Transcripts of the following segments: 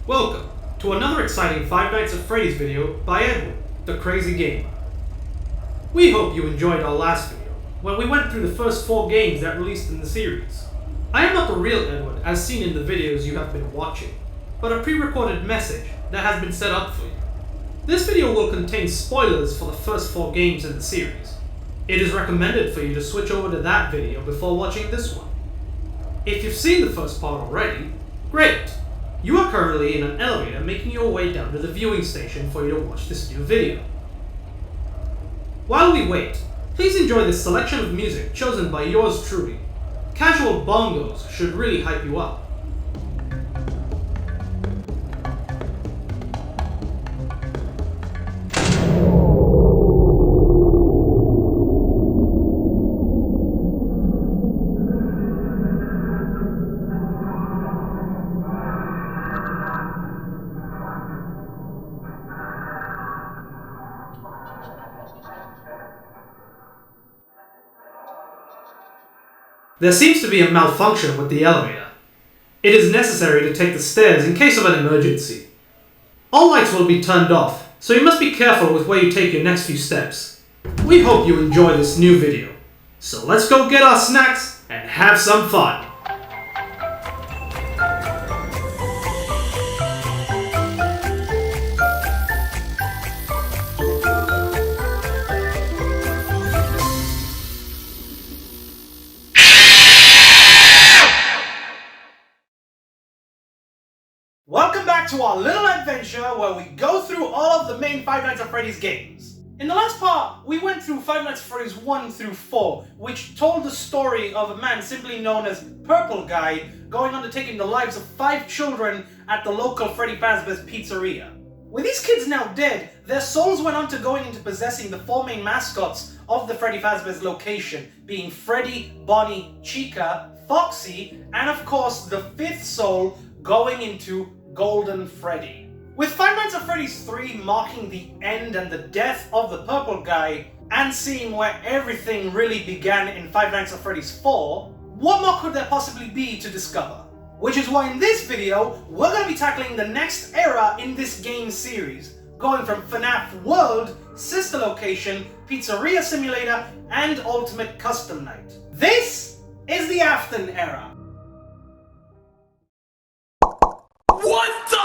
Welcome to another exciting Five Nights at Freddy's video by Edward, the Crazy Gamer. We hope you enjoyed our last video, when we went through the first 4 games that released in the series. I am not the real Edward as seen in the videos you have been watching, but a pre-recorded message that has been set up for you. This video will contain spoilers for the first 4 games in the series. It is recommended for you to switch over to that video before watching this one. If you've seen the first part already, great! You are currently in an elevator making your way down to the viewing station for you to watch this new video. While we wait, please enjoy this selection of music chosen by yours truly. Casual bongos should really hype you up. There seems to be a malfunction with the elevator. It is necessary to take the stairs in case of an emergency. All lights will be turned off, so you must be careful with where you take your next few steps. We hope you enjoy this new video. So let's go get our snacks and have some fun. Welcome back to our little adventure where we go through all of the main Five Nights at Freddy's games. In the last part, we went through Five Nights at Freddy's 1 through 4, which told the story of a man simply known as Purple Guy going on to taking the lives of 5 children at the local Freddy Fazbear's Pizzeria. With these kids now dead, their souls went on to going into possessing the 4 main mascots of the Freddy Fazbear's location, being Freddy, Bonnie, Chica, Foxy, and of course the 5th soul going into Golden Freddy. With Five Nights at Freddy's 3 marking the end and the death of the Purple Guy, and seeing where everything really began in Five Nights at Freddy's 4, what more could there possibly be to discover? Which is why in this video, we're going to be tackling the next era in this game series, going from Fnaf World, Sister Location, Pizzeria Simulator, and Ultimate Custom Night. This is the Afton era. What the?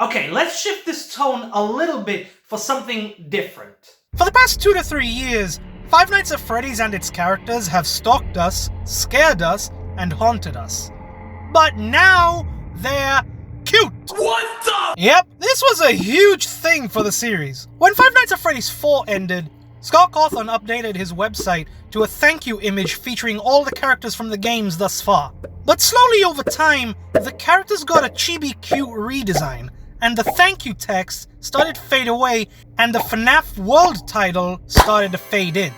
Okay, let's shift this tone a little bit for something different. For the past 2 to 3 years, Five Nights at Freddy's and its characters have stalked us, scared us, and haunted us. But now, they're cute! What the? Yep, this was a huge thing for the series. When Five Nights at Freddy's 4 ended, Scott Cawthon updated his website to a thank you image featuring all the characters from the games thus far. But slowly over time, the characters got a chibi cute redesign, and the thank you text started to fade away, and the Fnaf World title started to fade in.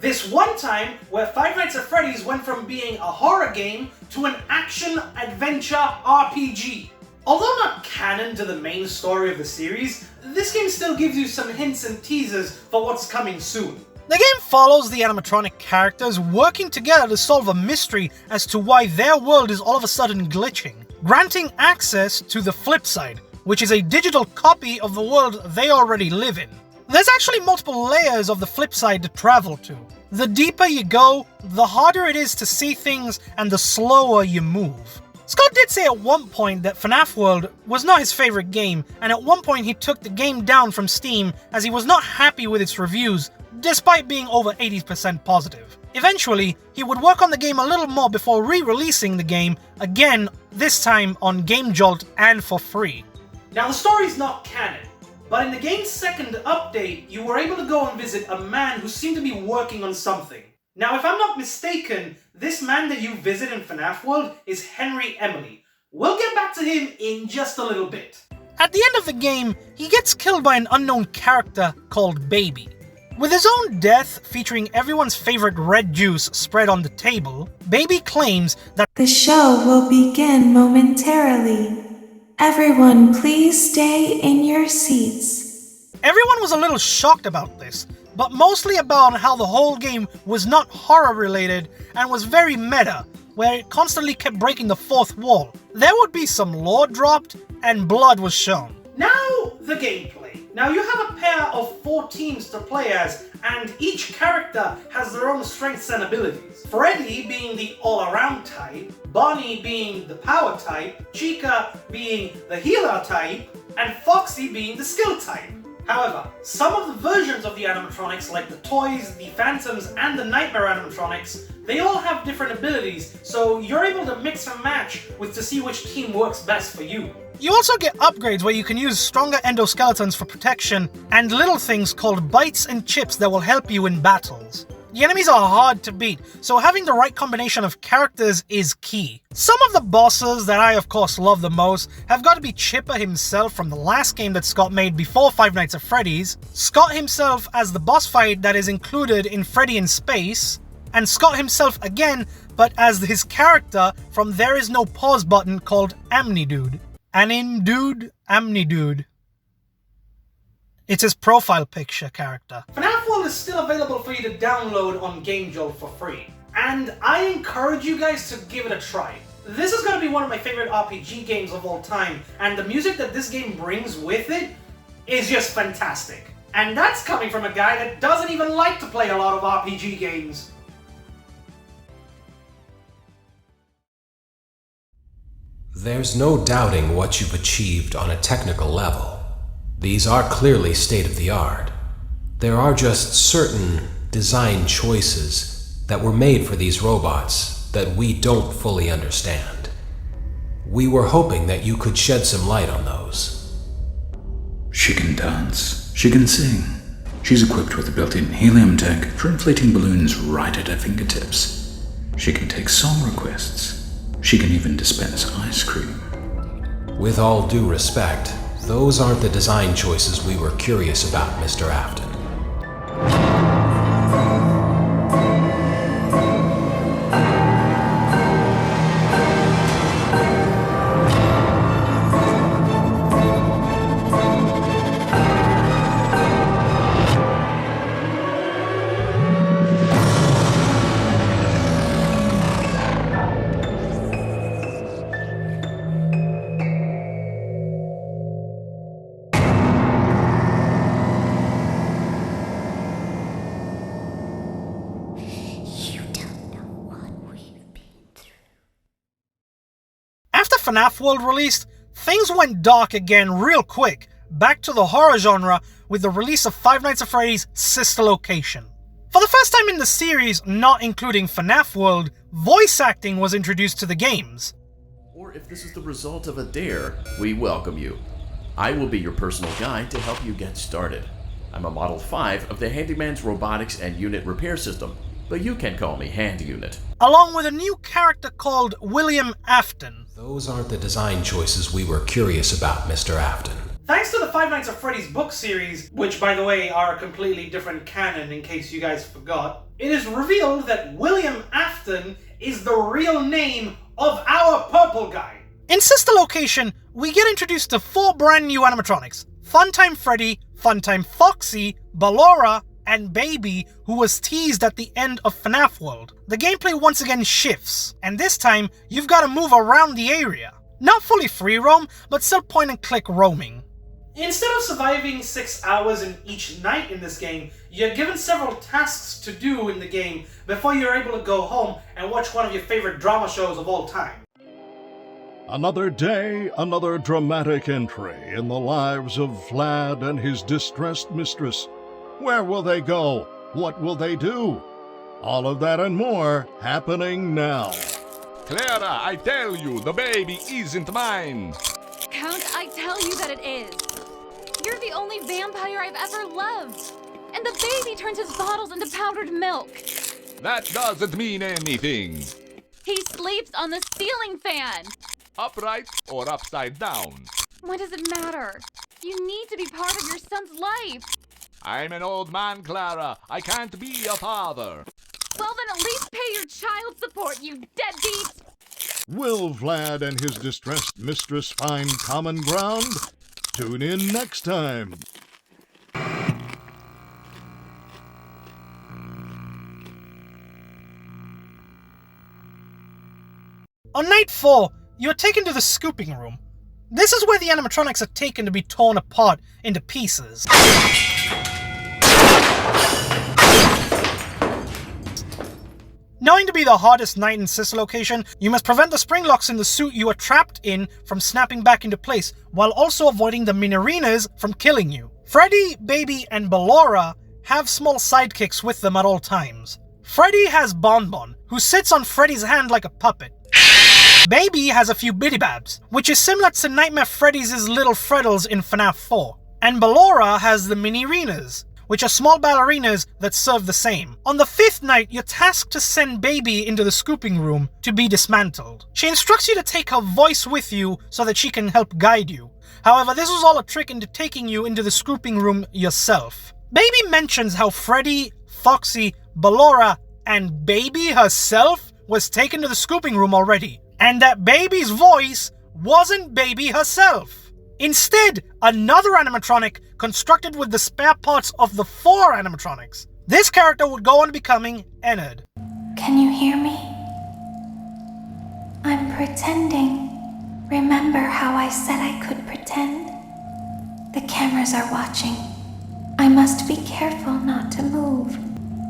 This one time where Five Nights at Freddy's went from being a horror game to an action-adventure RPG. Although not canon to the main story of the series, this game still gives you some hints and teasers for what's coming soon. The game follows the animatronic characters working together to solve a mystery as to why their world is all of a sudden glitching, granting access to the flip side, which is a digital copy of the world they already live in. There's actually multiple layers of the flip side to travel to. The deeper you go, the harder it is to see things and the slower you move. Scott did say at one point that Fnaf World was not his favorite game, and at one point he took the game down from Steam as he was not happy with its reviews, despite being over 80% positive. Eventually, he would work on the game a little more before re-releasing the game, again, this time on Game Jolt and for free. Now the story's not canon, but in the game's second update, you were able to go and visit a man who seemed to be working on something. Now if I'm not mistaken, this man that you visit in Fnaf World is Henry Emily. We'll get back to him in just a little bit. At the end of the game, he gets killed by an unknown character called Baby. With his own death featuring everyone's favorite red juice spread on the table, Baby claims that the show will begin momentarily. Everyone, please stay in your seats. Everyone was a little shocked about this, but mostly about how the whole game was not horror related and was very meta, where it constantly kept breaking the fourth wall. There would be some lore dropped, and blood was shown. Now, the gameplay. Now you have a pair of 4 teams to play as, and each character has their own strengths and abilities. Freddy being the all-around type, Bonnie being the power type, Chica being the healer type, and Foxy being the skill type. However, some of the versions of the animatronics, like the toys, the phantoms, and the nightmare animatronics, they all have different abilities, so you're able to mix and match to see which team works best for you. You also get upgrades where you can use stronger endoskeletons for protection, and little things called bites and chips that will help you in battles. The enemies are hard to beat, so having the right combination of characters is key. Some of the bosses that I of course love the most have got to be Chipper himself from the last game that Scott made before Five Nights at Freddy's, Scott himself as the boss fight that is included in Freddy in Space, and Scott himself again, but as his character from There Is No Pause Button called Amnidude. Amnidude. It's his profile picture character. Fnaf World is still available for you to download on GameJolt for free, and I encourage you guys to give it a try. This is going to be one of my favorite RPG games of all time, and the music that this game brings with it is just fantastic. And that's coming from a guy that doesn't even like to play a lot of RPG games. There's no doubting what you've achieved on a technical level. These are clearly state-of-the-art. There are just certain design choices that were made for these robots that we don't fully understand. We were hoping that you could shed some light on those. She can dance. She can sing. She's equipped with a built-in helium tank for inflating balloons right at her fingertips. She can take song requests. She can even dispense ice cream. With all due respect, those aren't the design choices we were curious about, Mr. Afton. After Fnaf World released, things went dark again real quick, back to the horror genre with the release of Five Nights at Freddy's sister location. For the first time in the series, not including Fnaf World, voice acting was introduced to the games. Or if this is the result of a dare, we welcome you. I will be your personal guide to help you get started. I'm a Model 5 of the Handyman's Robotics and Unit Repair System, but you can call me Hand Unit. Along with a new character called William Afton. Those aren't the design choices we were curious about, Mr. Afton. Thanks to the Five Nights at Freddy's book series, which by the way are a completely different canon in case you guys forgot, it is revealed that William Afton is the real name of our purple guy. In Sister Location, we get introduced to 4 brand new animatronics: Funtime Freddy, Funtime Foxy, Ballora, and Baby, who was teased at the end of Fnaf World. The gameplay once again shifts, and this time you've got to move around the area. Not fully free roam, but still point and click roaming. Instead of surviving 6 hours in each night in this game, you're given several tasks to do in the game before you're able to go home and watch one of your favorite drama shows of all time. Another day, another dramatic entry in the lives of Vlad and his distressed mistress. Where will they go? What will they do? All of that and more happening now. Clara, I tell you, the baby isn't mine. Count, I tell you that it is. You're the only vampire I've ever loved. And the baby turns his bottles into powdered milk. That doesn't mean anything. He sleeps on the ceiling fan. Upright or upside down? Why does it matter? You need to be part of your son's life. I'm an old man, Clara. I can't be a father. Well, then at least pay your child support, you deadbeat! Will Vlad and his distressed mistress find common ground? Tune in next time. On night 4, you are taken to the scooping room. This is where the animatronics are taken to be torn apart into pieces. Knowing to be the hardest night in Sister Location, you must prevent the spring locks in the suit you are trapped in from snapping back into place, while also avoiding the Minarinas from killing you. Freddy, Baby, and Ballora have small sidekicks with them at all times. Freddy has Bonbon, who sits on Freddy's hand like a puppet. Baby has a few Biddy-Babs, which is similar to Nightmare Freddy's Little Freddles in Fnaf 4. And Ballora has the Mini-Rinas, which are small ballerinas that serve the same. On the 5th night, you're tasked to send Baby into the scooping room to be dismantled. She instructs you to take her voice with you so that she can help guide you. However, this was all a trick into taking you into the scooping room yourself. Baby mentions how Freddy, Foxy, Ballora, and Baby herself was taken to the scooping room already, and that Baby's voice wasn't Baby herself. Instead, another animatronic constructed with the spare parts of the 4 animatronics. This character would go on becoming Ennard. Can you hear me? I'm pretending. Remember how I said I could pretend? The cameras are watching. I must be careful not to move.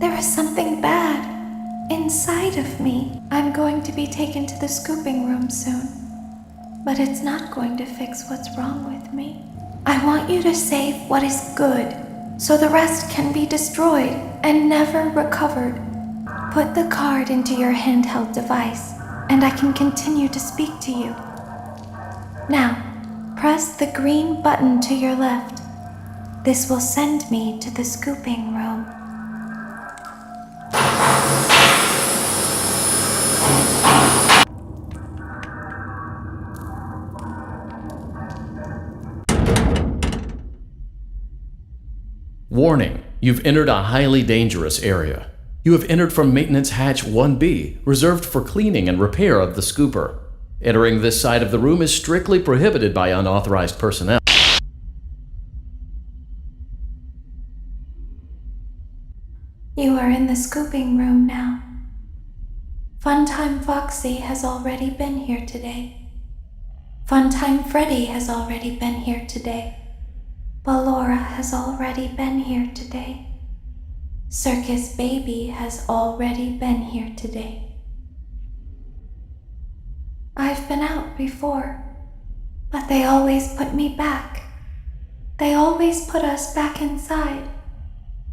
There is something bad inside of me. I'm going to be taken to the scooping room soon, but it's not going to fix what's wrong with me. I want you to save what is good, so the rest can be destroyed and never recovered. Put the card into your handheld device, and I can continue to speak to you. Now, press the green button to your left. This will send me to the scooping room. Warning, you've entered a highly dangerous area. You have entered from Maintenance Hatch 1B, reserved for cleaning and repair of the scooper. Entering this side of the room is strictly prohibited by unauthorized personnel. You are in the scooping room now. Funtime Foxy has already been here today. Funtime Freddy has already been here today. Ballora has already been here today. Circus Baby has already been here today. I've been out before, but they always put me back. They always put us back inside.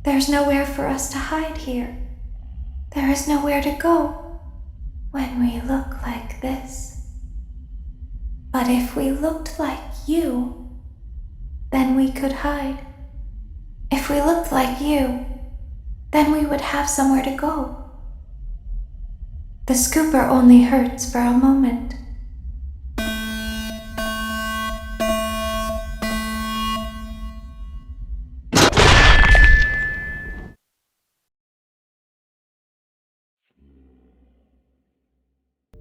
There's nowhere for us to hide here. There is nowhere to go when we look like this. But if we looked like you, then we could hide. If we looked like you, then we would have somewhere to go. The scooper only hurts for a moment.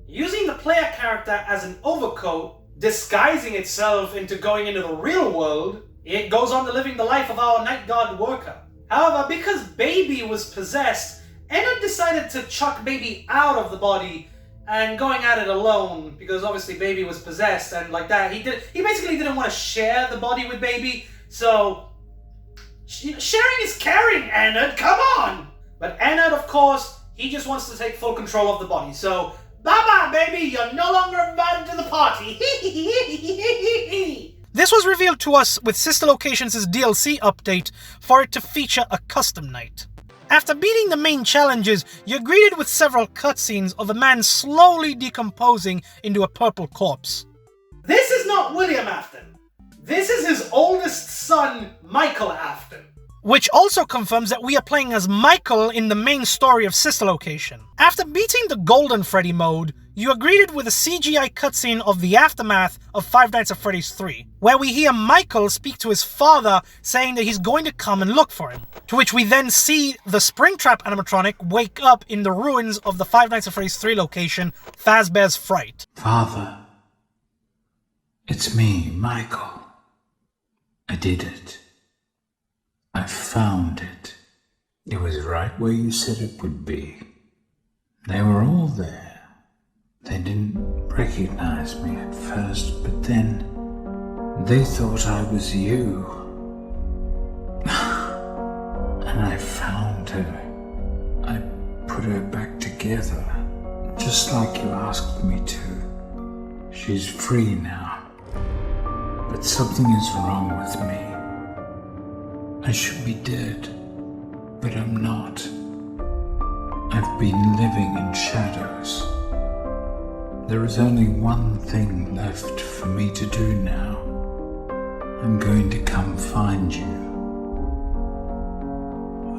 Using the player character as an overcoat, disguising itself into going into the real world, it goes on to living the life of our night guard worker. However, because Baby was possessed, Ennard decided to chuck Baby out of the body and going at it alone, because obviously Baby was possessed and like that. He basically didn't want to share the body with Baby, so sharing is caring, Ennard, come on! But Ennard, of course, he just wants to take full control of the body, so bye-bye, Baby, you're no longer invited to the party. This was revealed to us with Sister Locations' DLC update for it to feature a custom night. After beating the main challenges, you're greeted with several cutscenes of a man slowly decomposing into a purple corpse. This is not William Afton. This is his oldest son, Michael Afton. Which also confirms that we are playing as Michael in the main story of Sister Location. After beating the Golden Freddy mode, you are greeted with a CGI cutscene of the aftermath of Five Nights at Freddy's 3, where we hear Michael speak to his father saying that he's going to come and look for him, to which we then see the Springtrap animatronic wake up in the ruins of the Five Nights at Freddy's 3 location, Fazbear's Fright. Father, it's me, Michael. I did it. I found it. It was right where you said it would be. They were all there. They didn't recognize me at first, but then they thought I was you. And I found her. I put her back together, just like you asked me to. She's free now. But something is wrong with me. I should be dead, but I'm not. I've been living in shadows. There is only one thing left for me to do now. I'm going to come find you.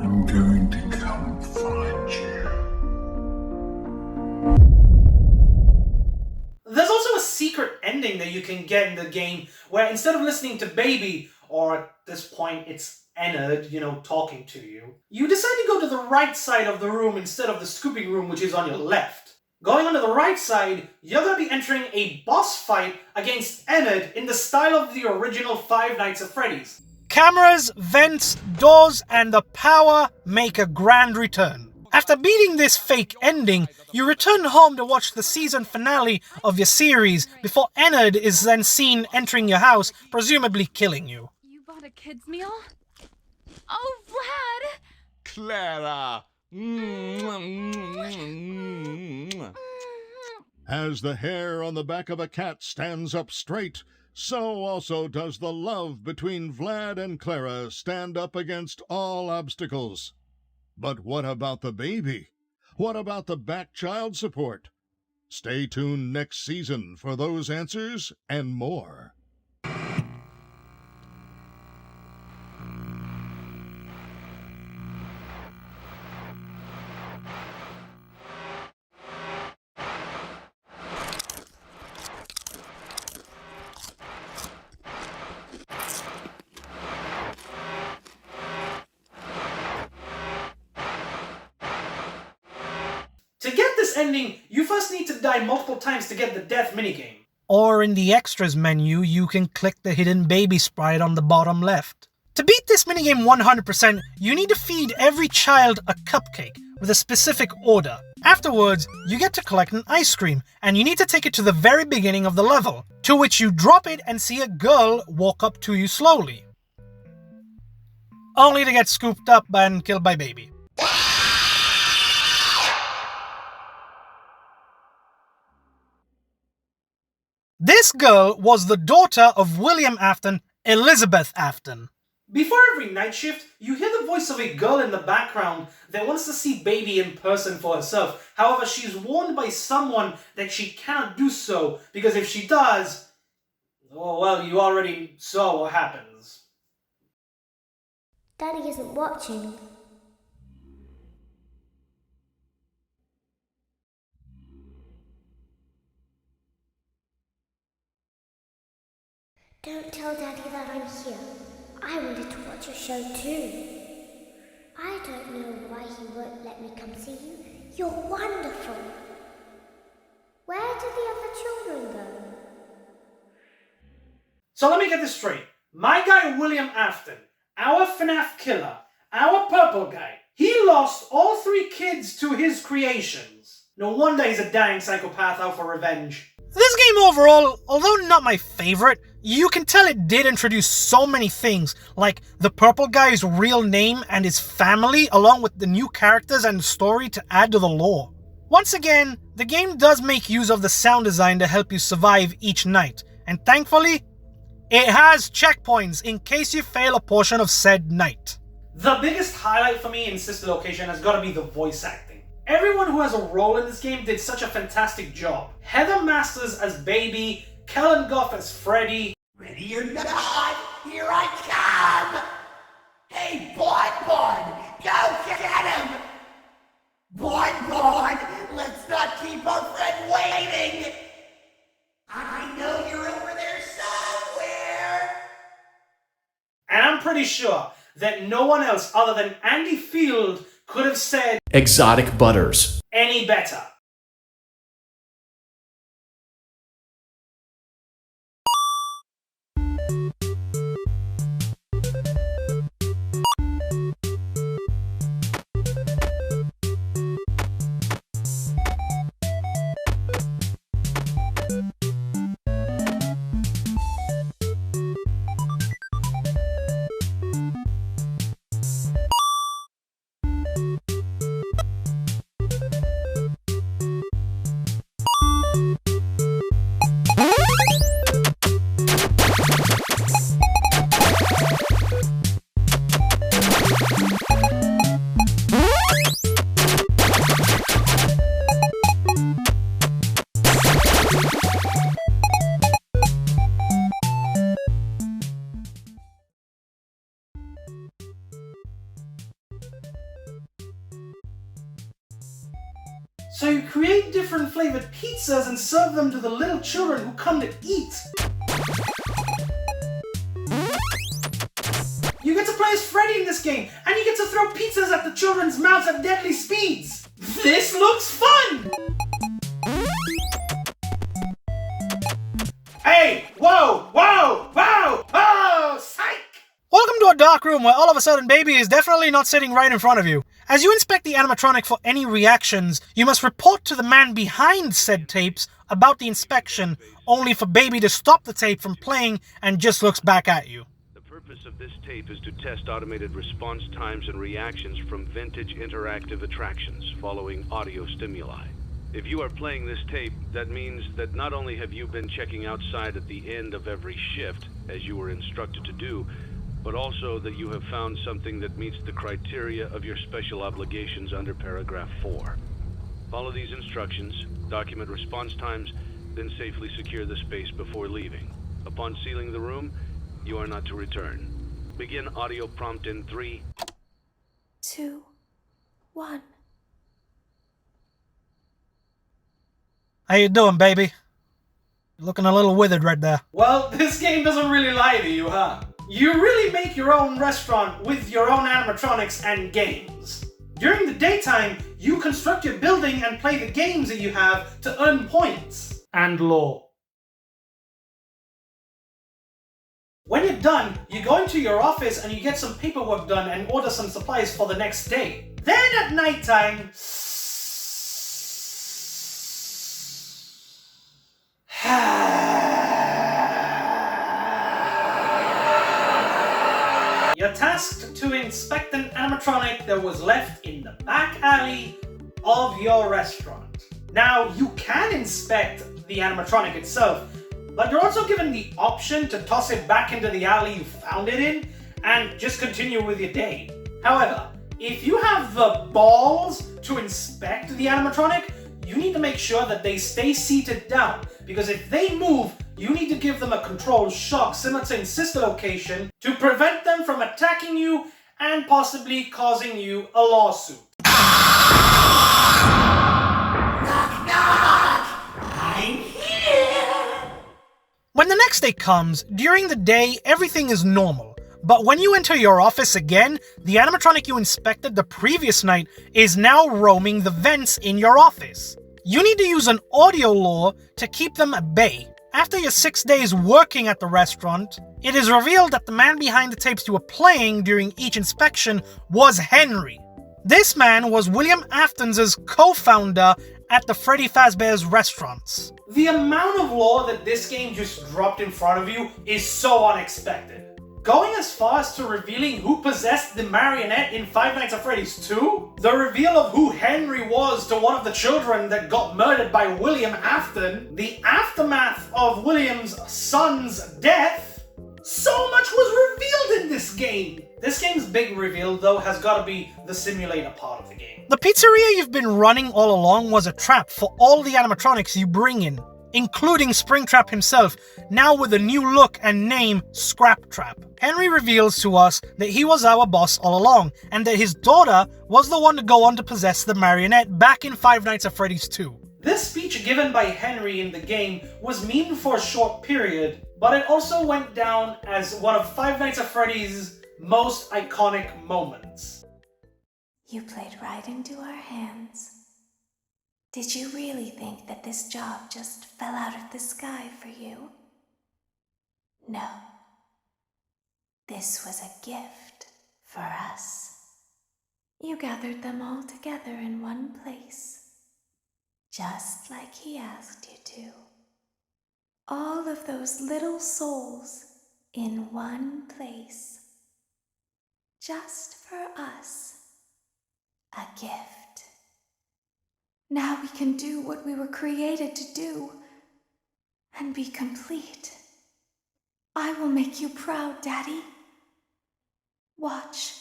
I'm going to come find you. There's also a secret ending that you can get in the game where instead of listening to Baby, or at this point it's Ennard, talking to you, you decide to go to the right side of the room instead of the scooping room, which is on your left. Going on to the right side, you're going to be entering a boss fight against Ennard in the style of the original Five Nights at Freddy's. Cameras, vents, doors, and the power make a grand return. After beating this fake ending, you return home to watch the season finale of your series before Ennard is then seen entering your house, presumably killing you. You bought a kid's meal? Oh, Vlad! Clara! As the hair on the back of a cat stands up straight, so also does the love between Vlad and Clara stand up against all obstacles. But what about the baby? What about the back child support? Stay tuned next season for those answers and more. To get this ending, you first need to die multiple times to get the death minigame. Or in the extras menu, you can click the hidden baby sprite on the bottom left. To beat this minigame 100%, you need to feed every child a cupcake with a specific order. Afterwards, you get to collect an ice cream, and you need to take it to the very beginning of the level, to which you drop it and see a girl walk up to you slowly. Only to get scooped up and killed by Baby. This girl was the daughter of William Afton, Elizabeth Afton. Before every night shift, you hear the voice of a girl in the background that wants to see Baby in person for herself. However, she's warned by someone that she cannot do so, because if she does, well, you already saw what happens. Daddy isn't watching. Don't tell Daddy that I'm here. I wanted to watch your show too. I don't know why he won't let me come see you. You're wonderful. Where did the other children go? So let me get this straight. My guy William Afton, our FNAF killer, our purple guy, he lost all 3 kids to his creations. No wonder he's a dying psychopath out for revenge. This game overall, although not my favorite, you can tell it did introduce so many things, like the purple guy's real name and his family, along with the new characters and story to add to the lore. Once again, the game does make use of the sound design to help you survive each night, and thankfully, it has checkpoints in case you fail a portion of said night. The biggest highlight for me in Sister Location has got to be the voice acting. Everyone who has a role in this game did such a fantastic job. Heather Masters as Baby, Kellen Goff as Freddy. Ready or not, here I come! Hey, Bon, go get him! Bon, let's not keep our friend waiting! pretty sure that no one else other than Andy Field could have said Exotic Butters any better. So you create different flavored pizzas and serve them to the little children who come to eat. You get to play as Freddy in this game, and you get to throw pizzas at the children's mouths at deadly speeds. This looks fun! Hey! Whoa! Whoa! Whoa! Whoa! Psych! Welcome to a dark room where all of a sudden Baby is definitely not sitting right in front of you. As you inspect the animatronic for any reactions, you must report to the man behind said tapes about the inspection, only for Baby to stop the tape from playing and just looks back at you. The purpose of this tape is to test automated response times and reactions from vintage interactive attractions following audio stimuli. If you are playing this tape, that means that not only have you been checking outside at the end of every shift, as you were instructed to do, but also that you have found something that meets the criteria of your special obligations under paragraph 4. Follow these instructions, document response times, then safely secure the space before leaving. Upon sealing the room, you are not to return. Begin audio prompt in 3, 2, 1. How you doing, Baby? You're looking a little withered right there. Well, this game doesn't really lie to you, huh? You really make your own restaurant with your own animatronics and games. During the daytime, you construct your building and play the games that you have to earn points and lore. When you're done, you go into your office and you get some paperwork done and order some supplies for the next day. Then at nighttime, you're tasked to inspect an animatronic that was left in the back alley of your restaurant. Now, you can inspect the animatronic itself, but you're also given the option to toss it back into the alley you found it in and just continue with your day. However, if you have the balls to inspect the animatronic, you need to make sure that they stay seated down, because if they move, you need to give them a controlled shock similar to in Sister Location to prevent them from attacking you and possibly causing you a lawsuit. Knock, knock! I'm here! When the next day comes, during the day, everything is normal. But when you enter your office again, the animatronic you inspected the previous night is now roaming the vents in your office. You need to use an audio lure to keep them at bay. After your 6 days working at the restaurant, it is revealed that the man behind the tapes you were playing during each inspection was Henry. This man was William Afton's co-founder at the Freddy Fazbear's restaurants. The amount of lore that this game just dropped in front of you is so unexpected. Going as far as to revealing who possessed the marionette in Five Nights at Freddy's 2? The reveal of who Henry was to one of the children that got murdered by William Afton? The aftermath of William's son's death? So much was revealed in this game! This game's big reveal, though, has got to be the simulator part of the game. The pizzeria you've been running all along was a trap for all the animatronics you bring in, including Springtrap himself, now with a new look and name, Scrap Trap. Henry reveals to us that he was our boss all along, and that his daughter was the one to go on to possess the marionette back in Five Nights at Freddy's 2. This speech given by Henry in the game was memed for a short period, but it also went down as one of Five Nights at Freddy's most iconic moments. You played right into our hands. Did you really think that this job just fell out of the sky for you? No. This was a gift for us. You gathered them all together in one place, just like he asked you to. All of those little souls in one place, just for us. A gift. Now we can do what we were created to do and be complete. I will make you proud, Daddy. Watch,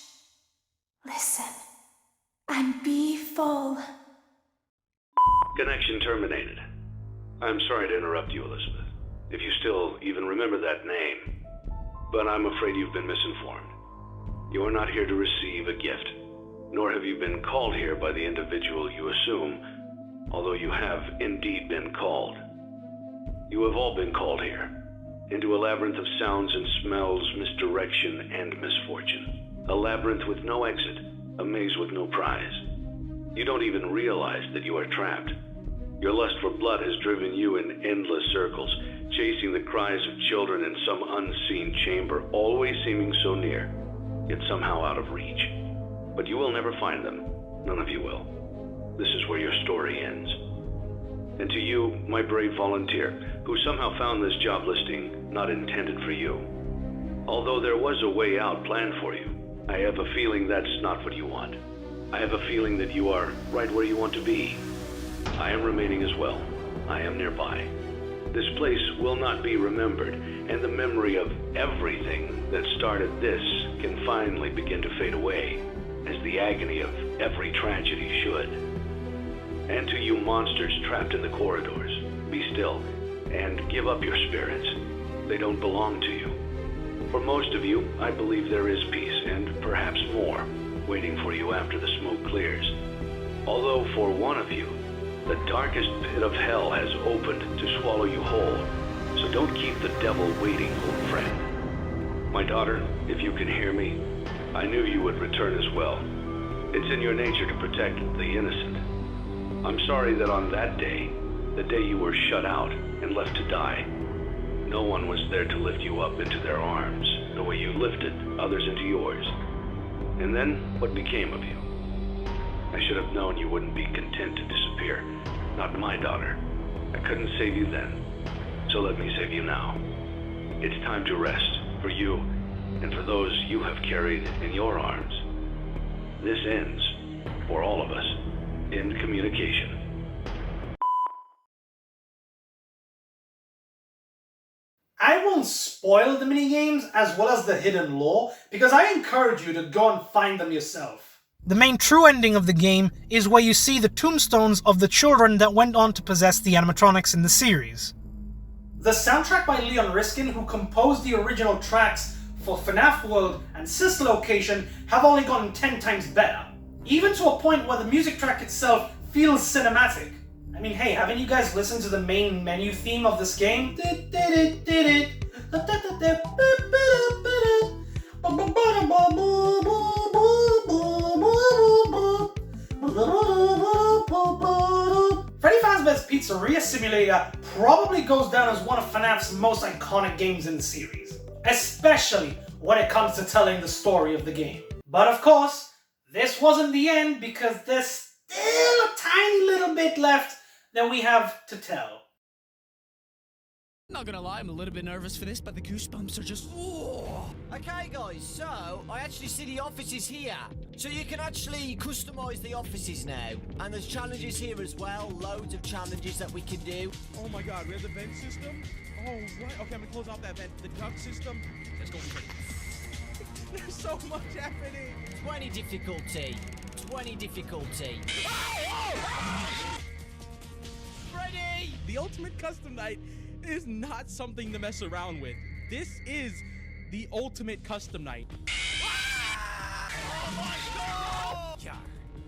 listen, and be full. Connection terminated. I'm sorry to interrupt you, Elizabeth, if you still even remember that name. But I'm afraid you've been misinformed. You are not here to receive a gift, nor have you been called here by the individual you assume, although you have indeed been called. You have all been called here, into a labyrinth of sounds and smells, misdirection, and misfortune. A labyrinth with no exit, a maze with no prize. You don't even realize that you are trapped. Your lust for blood has driven you in endless circles, chasing the cries of children in some unseen chamber, always seeming so near, yet somehow out of reach. But you will never find them. None of you will. This is where your story ends. And to you, my brave volunteer, who somehow found this job listing not intended for you. Although there was a way out planned for you, I have a feeling that's not what you want. I have a feeling that you are right where you want to be. I am remaining as well. I am nearby. This place will not be remembered, and the memory of everything that started this can finally begin to fade away, as the agony of every tragedy should. And to you monsters trapped in the corridors, be still, and give up your spirits. They don't belong to you. For most of you, I believe there is peace, and perhaps more, waiting for you after the smoke clears. Although for one of you, the darkest pit of hell has opened to swallow you whole. So don't keep the devil waiting, old friend. My daughter, if you can hear me, I knew you would return as well. It's in your nature to protect the innocent. I'm sorry that on that day, the day you were shut out and left to die, no one was there to lift you up into their arms, the way you lifted others into yours. And then, what became of you? I should have known you wouldn't be content to disappear. Not my daughter. I couldn't save you then, so let me save you now. It's time to rest, for you, and for those you have carried in your arms. This ends, for all of us, in communication. I won't spoil the minigames as well as the hidden lore, because I encourage you to go and find them yourself. The main true ending of the game is where you see the tombstones of the children that went on to possess the animatronics in the series. The soundtrack by Leon Riskin, who composed the original tracks for Fnaf World and Sister Location, have only gotten 10 times better. Even to a point where the music track itself feels cinematic. I mean, hey, haven't you guys listened to the main menu theme of this game? Freddy Fazbear's Pizzeria Simulator probably goes down as one of FNAF's most iconic games in the series, especially when it comes to telling the story of the game. But of course, this wasn't the end, because there's still a tiny little bit left that we have to tell. Not gonna lie, I'm a little bit nervous for this, but the goosebumps are just... Oh. Okay guys, so I actually see the offices here. So you can actually customize the offices now. And there's challenges here as well, loads of challenges that we can do. Oh my god, we have the vent system? Oh, right. Okay, I'm gonna close off that vent. The duct system. Let's go. There's so much happening. 20 difficulty. 20 difficulty. Freddy! The ultimate custom night is not something to mess around with. This is the ultimate custom night. Oh my god! Yeah,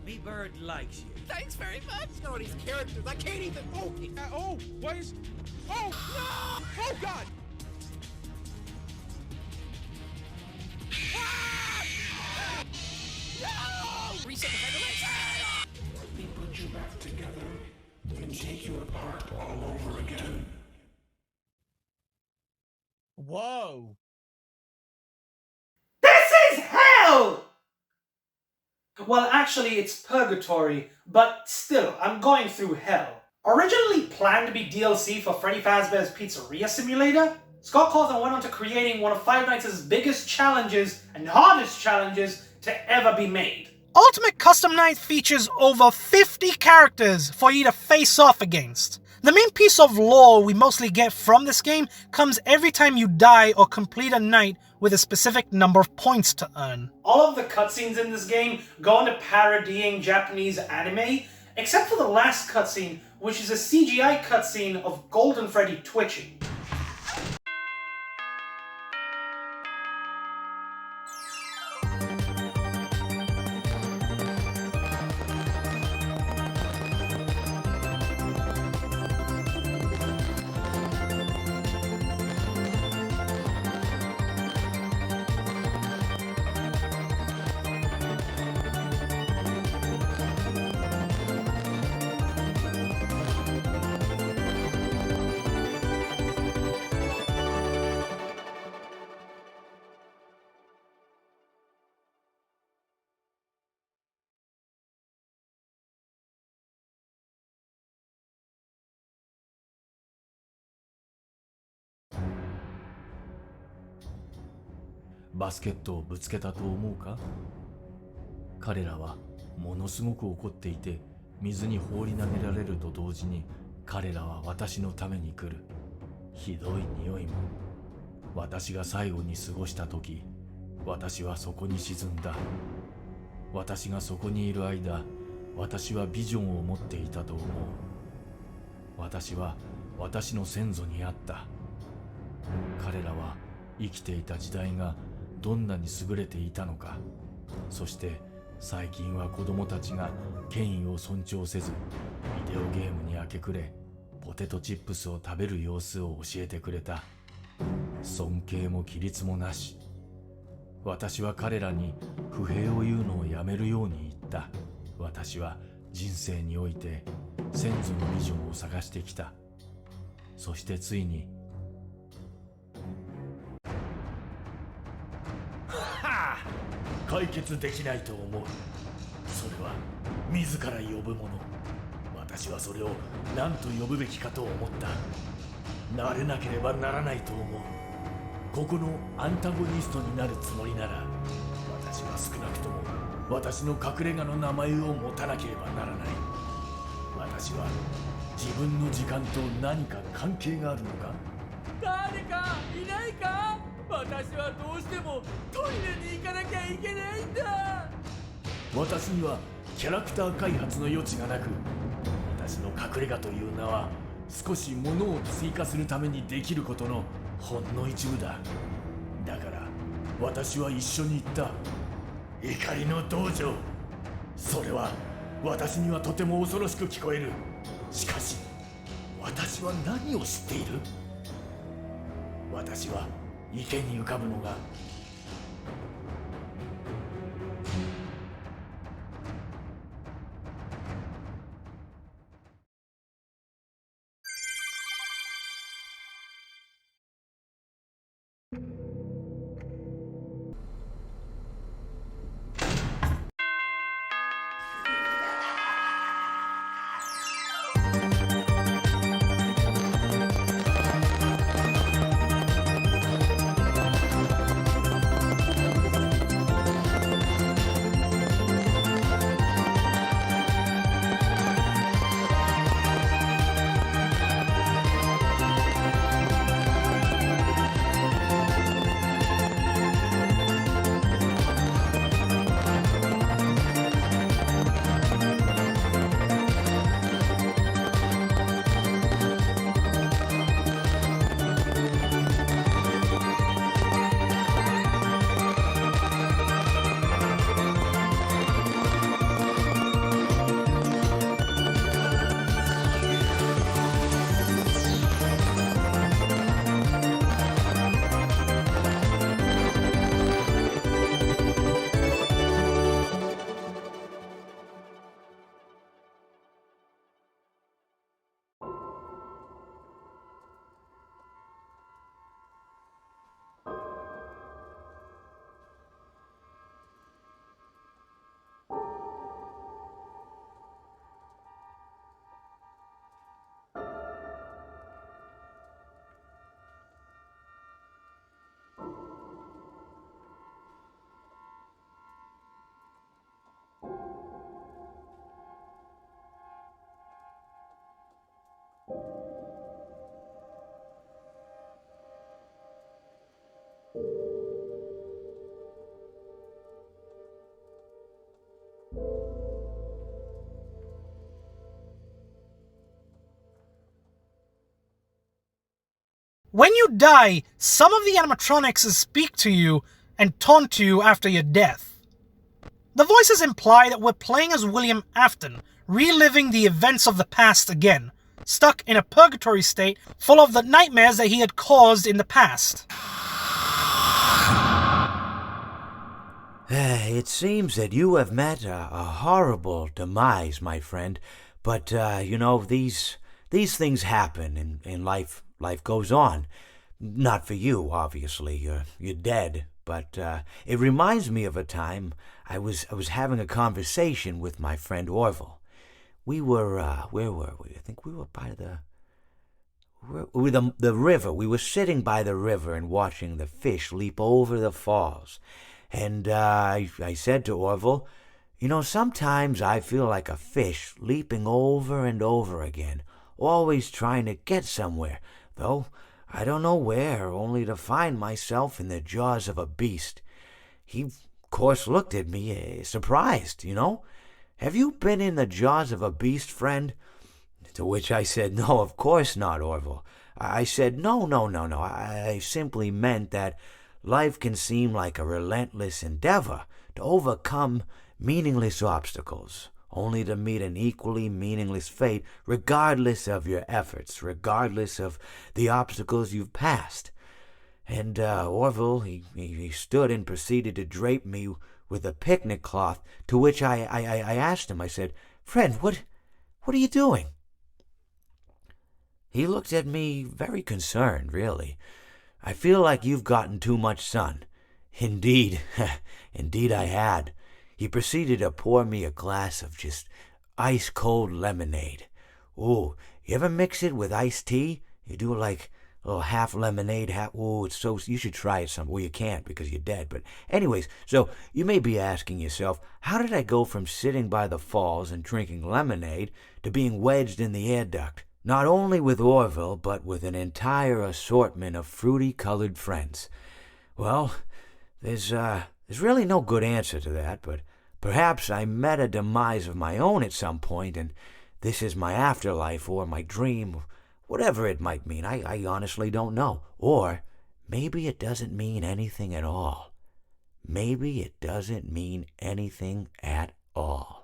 me bird likes you. Thanks very much. All these characters, I can't even focus. Oh, what is... Oh, no! Oh, God! Well, actually, it's purgatory, but still, I'm going through hell. Originally planned to be DLC for Freddy Fazbear's Pizzeria Simulator, Scott Cawthon went on to creating one of Five Nights' biggest challenges and hardest challenges to ever be made. Ultimate Custom Night features over 50 characters for you to face off against. The main piece of lore we mostly get from this game comes every time you die or complete a night with a specific number of points to earn. All of the cutscenes in this game go into parodying Japanese anime, except for the last cutscene, which is a CGI cutscene of Golden Freddy twitching.バスケットをぶつけたと思うか？彼らはものすごく怒っていて、水に放り投げられると同時に彼らは私のために来る。ひどい匂いも。私が最後に過ごした時、私はそこに沈んだ。私がそこにいる間、私はビジョンを持っていたと思う。私は私の先祖に会った。彼らは生きていた時代がどんなに優れていたのか、そして最近は子供たちが権威を尊重せず、ビデオゲームに明け暮れ、ポテトチップスを食べる様子を教えてくれた。尊敬も規律もなし。私は彼らに不平を言うのをやめるように言った。私は人生において先祖のビジョンを探してきた。そしてついに解決できないと思う。それは自ら呼ぶもの。私はそれを何と呼ぶべきかと思った。慣れなければならないと思う。ここのアンタゴニストになるつもりなら、私は少なくとも私の隠れ家の名前を持たなければならない。私は自分の時間と何か関係があるのか？誰かいないか？私はどうしてもトイレに行かなきゃいけないんだ。私にはキャラクター開発の余地がなく、私の隠れ家という名は少し物を追加するためにできることのほんの一部だ。だから私は一緒に行った。怒りの道場。それは私にはとても恐ろしく聞こえる。しかし私は何を知っている？私は池に浮かぶのが die, some of the animatronics speak to you and taunt you after your death. The voices imply that we're playing as William Afton, reliving the events of the past again, stuck in a purgatory state full of the nightmares that he had caused in the past. It seems that you have met a horrible demise, my friend. But, these things happen in life. Life goes on. Not for you, obviously. You're dead. But it reminds me of a time I was having a conversation with my friend Orville. We were, where were we? I think we were by the river. We were sitting by the river and watching the fish leap over the falls. And I said to Orville, sometimes I feel like a fish leaping over and over again, always trying to get somewhere, though I don't know where, only to find myself in the jaws of a beast. He, of course, looked at me, surprised, Have you been in the jaws of a beast, friend? To which I said, no, of course not, Orville. I said, no. I simply meant that life can seem like a relentless endeavor to overcome meaningless obstacles, only to meet an equally meaningless fate regardless of your efforts, regardless of the obstacles you've passed. And Orville, he stood and proceeded to drape me with a picnic cloth, to which I asked him, I said, "Friend, what are you doing?" He looked at me very concerned, really. "I feel like you've gotten too much sun." Indeed, indeed I had. He proceeded to pour me a glass of just ice-cold lemonade. Ooh, you ever mix it with iced tea? You do like a little half lemonade, half... Ooh, it's so... You should try it some... Well, you can't because you're dead. But anyways, so you may be asking yourself, how did I go from sitting by the falls and drinking lemonade to being wedged in the air duct? Not only with Orville, but with an entire assortment of fruity-colored friends. Well, there's really no good answer to that, but perhaps I met a demise of my own at some point, and this is my afterlife or my dream, whatever it might mean. I honestly don't know. Or maybe it doesn't mean anything at all. Maybe it doesn't mean anything at all.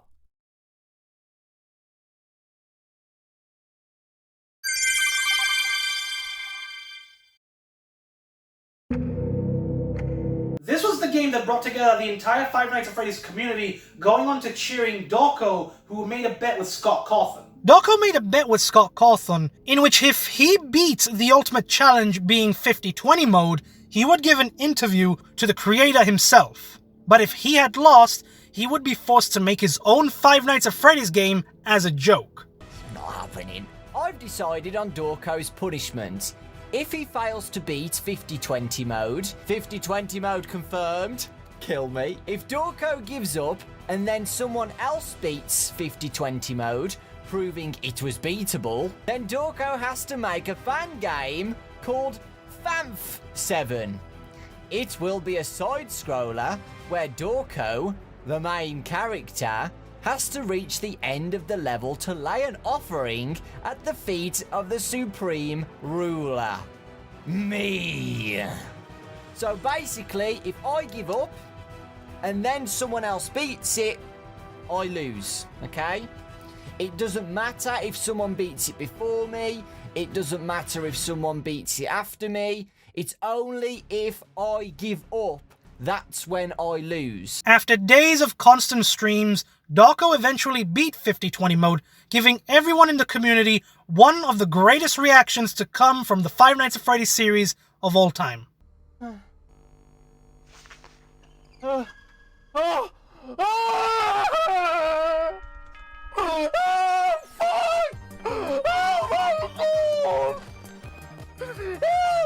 This was the game that brought together the entire Five Nights at Freddy's community, going on to cheering Dorko, who made a bet with Scott Cawthon. Dorko made a bet with Scott Cawthon, in which if he beat the ultimate challenge being 50-20 mode, he would give an interview to the creator himself. But if he had lost, he would be forced to make his own Five Nights at Freddy's game as a joke. Not happening. I've decided on Dorko's punishment. If he fails to beat 50-20 mode, 50-20 mode confirmed, kill me. If Dorko gives up and then someone else beats 50-20 mode, proving it was beatable, then Dorko has to make a fan game called Fnaf 7. It will be a side-scroller where Dorko, the main character, has to reach the end of the level to lay an offering at the feet of the Supreme Ruler. Me. So basically, if I give up, and then someone else beats it, I lose, okay? It doesn't matter if someone beats it before me, it doesn't matter if someone beats it after me, it's only if I give up, that's when I lose. After days of constant streams, Dorko eventually beat 50-20 mode, giving everyone in the community one of the greatest reactions to come from the Five Nights at Freddy's series of all time. Oh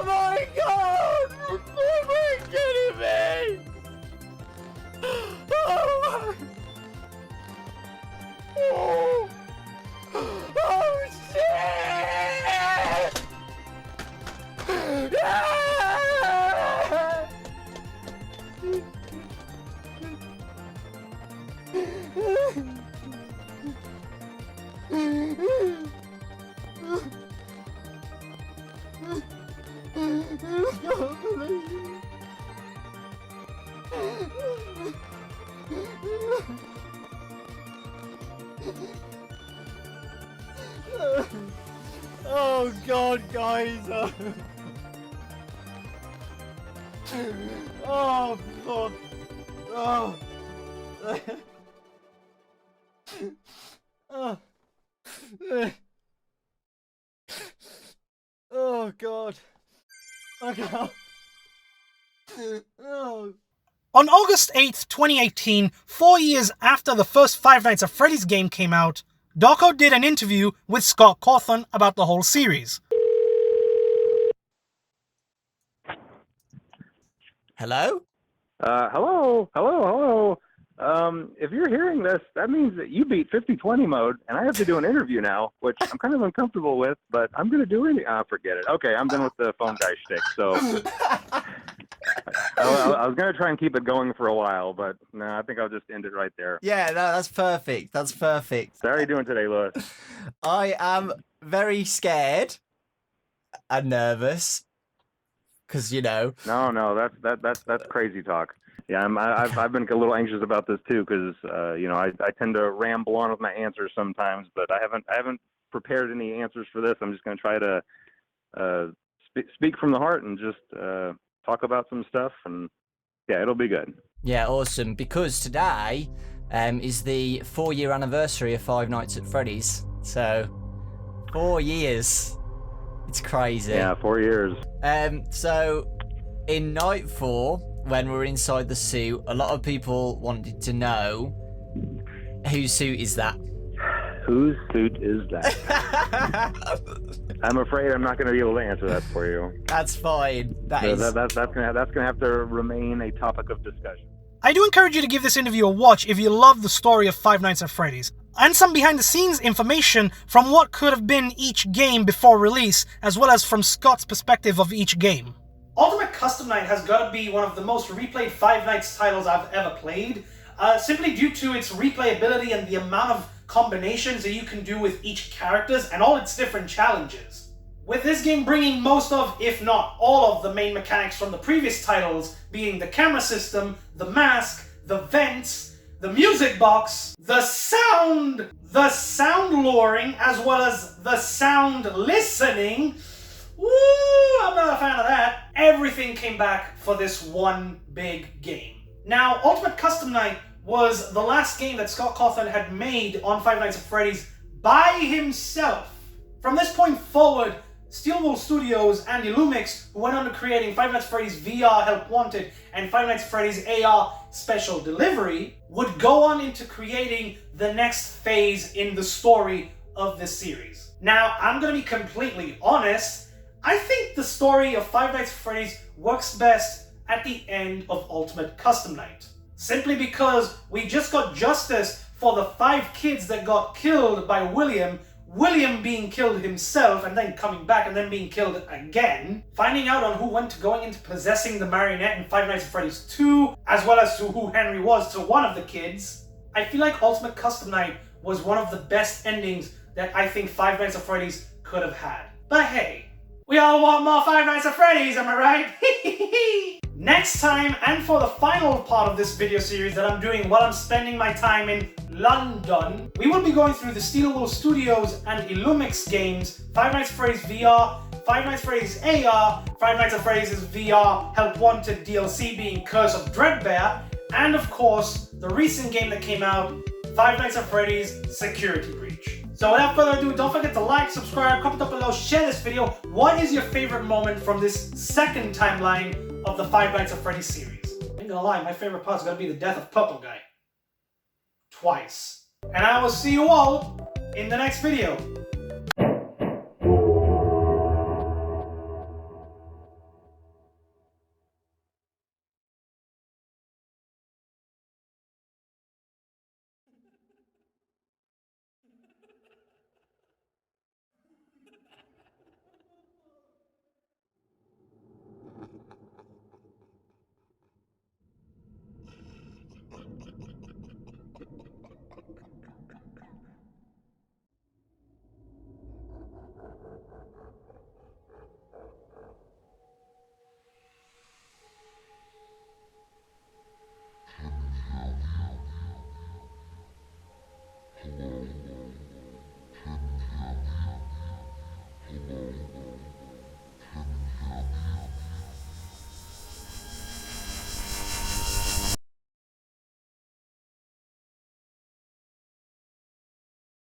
my god! Are you kidding me? Oh my... Oh shit! Oh God, guys! Oh fuck! Oh! Oh! Oh God! Oh. On August 8th, 2018, 4 years after the first Five Nights at Freddy's game came out, Dawko did an interview with Scott Cawthon about the whole series. Hello? Hello. If you're hearing this, that means that you beat 50/20 mode, and I have to do an interview now, which I'm kind of uncomfortable with, but I'm going to do it. Forget it. Okay, I'm done with the phone guy shtick, so... I was going to try and keep it going for a while, but no, I think I'll just end it right there. Yeah, no, that's perfect. That's perfect. So how are you doing today, Lewis? I am very scared and nervous, because, you know... No, that's crazy talk. Yeah, I've been a little anxious about this too, because I tend to ramble on with my answers sometimes, but I haven't prepared any answers for this. I'm just going to try to speak from the heart and just talk about some stuff, and yeah, it'll be good. Yeah, awesome. Because today is the 4-year anniversary of Five Nights at Freddy's. So 4 years. It's crazy. Yeah, 4 years. So in night 4, when we're inside the suit, a lot of people wanted to know, whose suit is that? Whose suit is that? I'm afraid I'm not going to be able to answer that for you. That's fine. That's gonna have to remain a topic of discussion. I do encourage you to give this interview a watch if you love the story of Five Nights at Freddy's, and some behind-the-scenes information from what could have been each game before release, as well as from Scott's perspective of each game. Ultimate Custom Night has got to be one of the most replayed Five Nights titles I've ever played, simply due to its replayability and the amount of combinations that you can do with each characters and all its different challenges. With this game bringing most of, if not all of, the main mechanics from the previous titles, being the camera system, the mask, the vents, the music box, the sound luring, as well as the sound listening. Woo! I'm not a fan of that. Everything came back for this one big game. Now, Ultimate Custom Night was the last game that Scott Cawthon had made on Five Nights at Freddy's by himself. From this point forward, Steelwool Studios and Illumix, who went on to creating Five Nights at Freddy's VR Help Wanted and Five Nights at Freddy's AR Special Delivery, would go on into creating the next phase in the story of this series. Now, I'm going to be completely honest, I think the story of Five Nights at Freddy's works best at the end of Ultimate Custom Night. Simply because we just got justice for the 5 kids that got killed by William being killed himself and then coming back and then being killed again, finding out on who went to going into possessing the marionette in Five Nights at Freddy's 2, as well as to who Henry was to one of the kids. I feel like Ultimate Custom Night was one of the best endings that I think Five Nights at Freddy's could have had. But hey, we all want more Five Nights at Freddy's, am I right? Next time, and for the final part of this video series that I'm doing while I'm spending my time in London, we will be going through the Steelwool Studios and Illumix games, Five Nights at Freddy's VR, Five Nights at Freddy's AR, Five Nights at Freddy's VR Help Wanted DLC being Curse of Dreadbear, and of course, the recent game that came out, Five Nights at Freddy's Security Breach. So without further ado, don't forget to like, subscribe, comment down below, share this video. What is your favorite moment from this second timeline of the Five Nights at Freddy's series? I ain't gonna lie, my favorite part's gonna be the death of Purple Guy. Twice. And I will see you all in the next video.